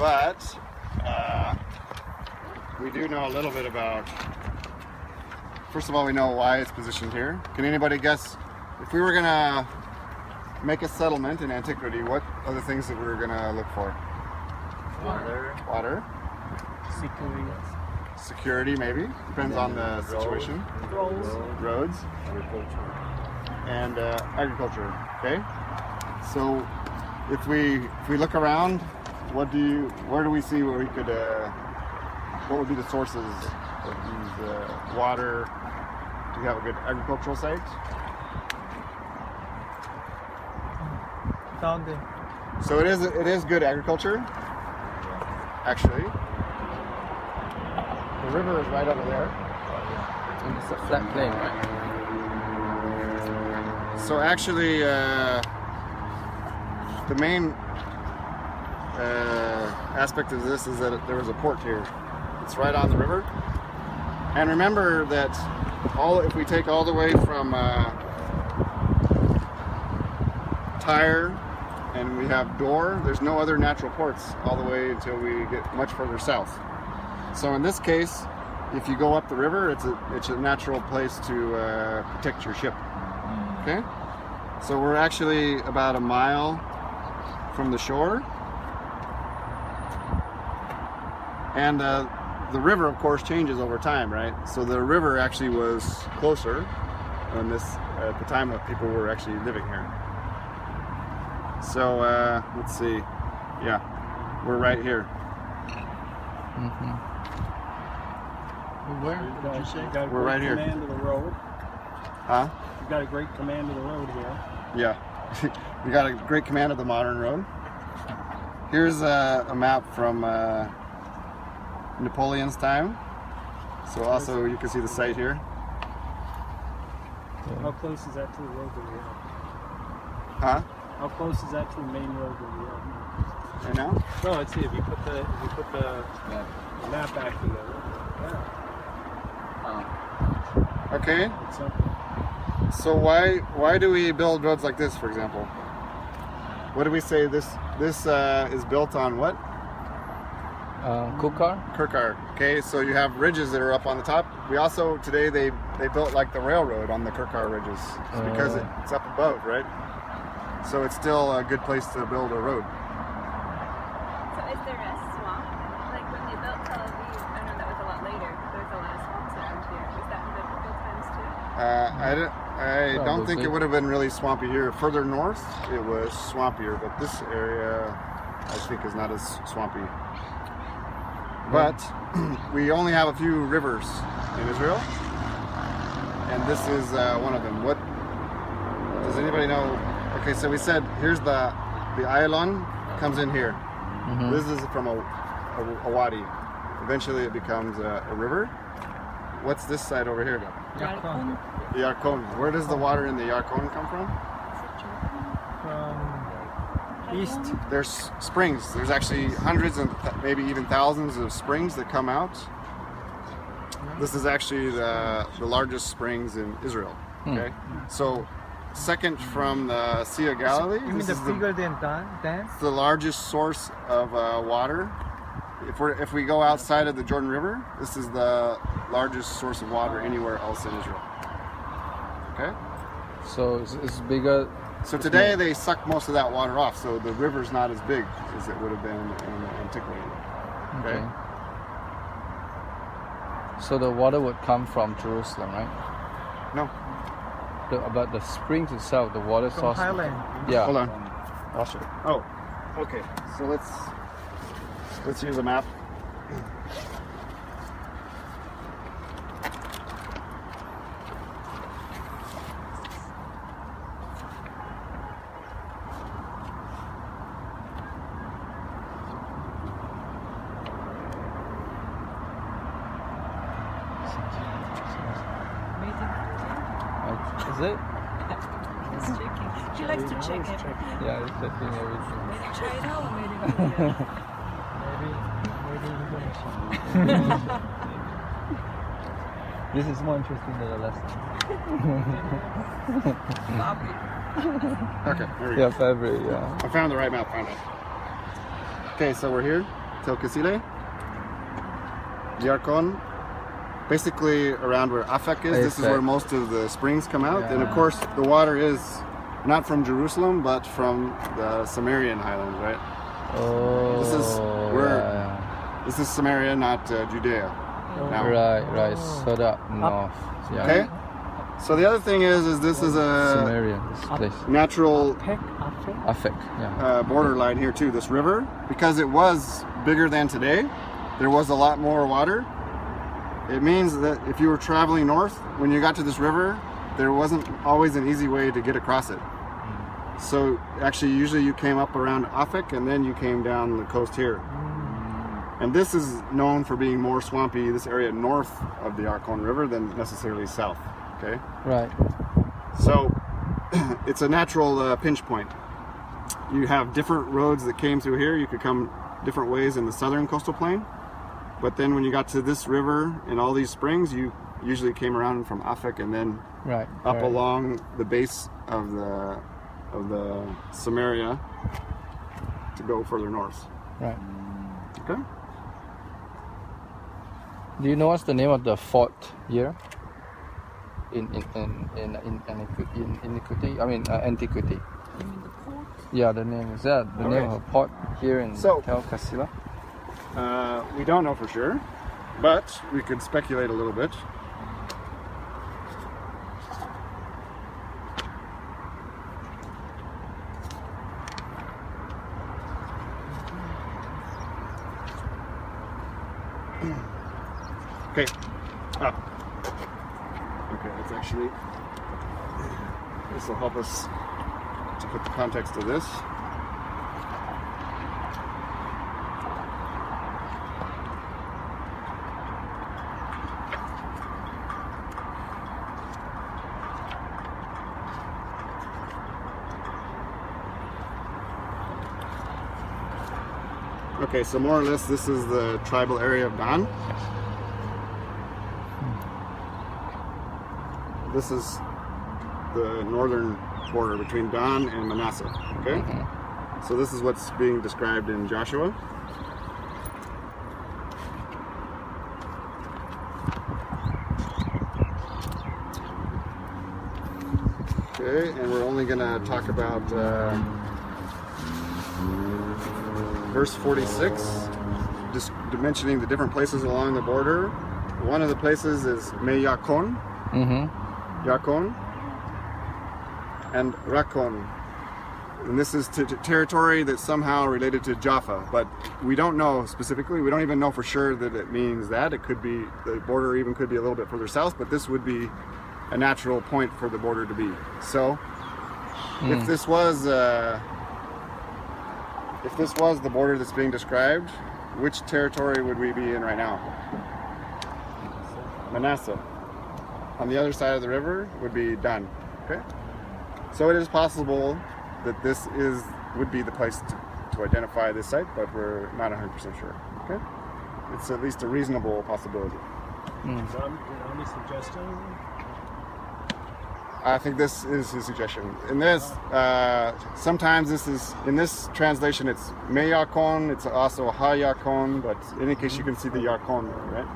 but we do know a little bit about. First of all, we know why it's positioned here. Can anybody guess if we were gonna make a settlement in antiquity? What are the things that we were gonna look for? Water. Security, maybe. Depends on the situation. Roads. And agriculture. Okay. So, if we look around, where do we see where we could? What would be the sources of these water? Do you have a good agricultural site? Found it. So it is good agriculture. Actually, the river is right over there. It's a flat plain, right? So actually, the main aspect of this is that there was a port here. It's right on the river. And remember that if we take all the way from Tyre and we have Dore, there's no other natural ports all the way until we get much further south. So in this case, if you go up the river, it's a natural place to protect your ship. Okay? So we're actually about a mile from the shore. And the river, of course, changes over time, right? So the river actually was closer at the time that people were actually living here. So let's see. Yeah, we're right here. Mm-hmm. Where did you say? We're right here. Command of the road. Huh? You've got a great command of the road here. Yeah, we got a great command of the modern road. Here's a map from Napoleon's time. So also you can see the site here. How close is that to the road that we have? Huh? How close is that to the main road that we have? Right now? No, let's see. If you put the map back together. Yeah. Okay. It's something. So why do we build roads like this, for example? What do we say? This is built on what? Kurkar? Kurkar. Okay, so you have ridges that are up on the top. We also today they built like the railroad on the Kurkar ridges because it's up above, right? So it's still a good place to build a road. So is there a swamp? Like when they built Tel Aviv, I know that was a lot later, but there's a lot of swamps around here. Was that in biblical times too? I don't think it would have been really swampy here. Further north, it was swampier, but this area, I think, is not as swampy. But we only have a few rivers in Israel, and this is one of them. What does anybody know? Okay, so we said here's the Ayalon comes in here. Mm-hmm. This is from a wadi. Eventually, it becomes a river. What's this side over here? Yarkon. The Yarkon. Where does the water in the Yarkon come from? From east. There's springs. There's actually hundreds and maybe even thousands of springs that come out. This is actually the largest springs in Israel. Okay, so second from the Sea of Galilee. You mean the bigger than Dan? The largest source of water. If we go outside of the Jordan River, this is the largest source of water anywhere else in Israel. Okay. So it's bigger. So today they suck most of that water off, so the river's not as big as it would have been in antiquity. Okay. So the water would come from Jerusalem, right? No. But the springs itself, the water source. Highland. Yeah. Hold on. I'll show you. Oh, okay. So let's use a map. Is it? He's checking. He likes to check it. Yeah, it's checking everything. Made in China or made in India? This is more interesting than the lesson. Okay, here we go. Yeah, February, yeah. I found the right map, found it. Okay, so we're here. Telkesile, Yarkon, basically around where Afek is. This is where most of the springs come out. And of course, the water is not from Jerusalem, but from the Samarian highlands, right? Oh, This is where this is Samaria, not Judea. Now. Right. So that north. Yeah. Okay. So the other thing is this is a Samaria, this place. natural Affect. Yeah. borderline here too. This river, because it was bigger than today, there was a lot more water. It means that if you were traveling north, when you got to this river, there wasn't always an easy way to get across it. So actually, usually you came up around Afek and then you came down the coast here. And this is known for being more swampy, this area north of the Yarkon River, than necessarily south. Okay. Right. So it's a natural pinch point. You have different roads that came through here. You could come different ways in the southern coastal plain. But then when you got to this river and all these springs, you usually came around from Afek and then up along the base of the Samaria to go further north. Right. Okay. Do you know what's the name of the fort here? In antiquity. I mean antiquity. You mean the port? Yeah, the name is that the name of a port here in Tel Kasila. We don't know for sure, but we could speculate a little bit. Okay. Okay, that's actually, this will help us to put the context of this. Okay, so more or less this is the tribal area of Dan. This is the northern border between Dan and Manasseh, okay? So this is what's being described in Joshua. Okay, and we're only gonna talk about verse 46, just mentioning the different places along the border. One of the places is Meyakon, Yakon, and Rakon. And this is territory that's somehow related to Jaffa, but we don't know specifically. We don't even know for sure that it means that. It could be, the border even could be a little bit further south, but this would be a natural point for the border to be. So, if this was the border that's being described, which territory would we be in right now? Manasseh. On the other side of the river would be Dan. Okay. So it is possible that this would be the place to identify this site, but we're not 100% sure. Okay. It's at least a reasonable possibility. Any suggestion? I think this is his suggestion. In this, sometimes this is, in this translation, it's Meyakon, it's also Ha-Yakon, but in any case you can see the Yakon, right?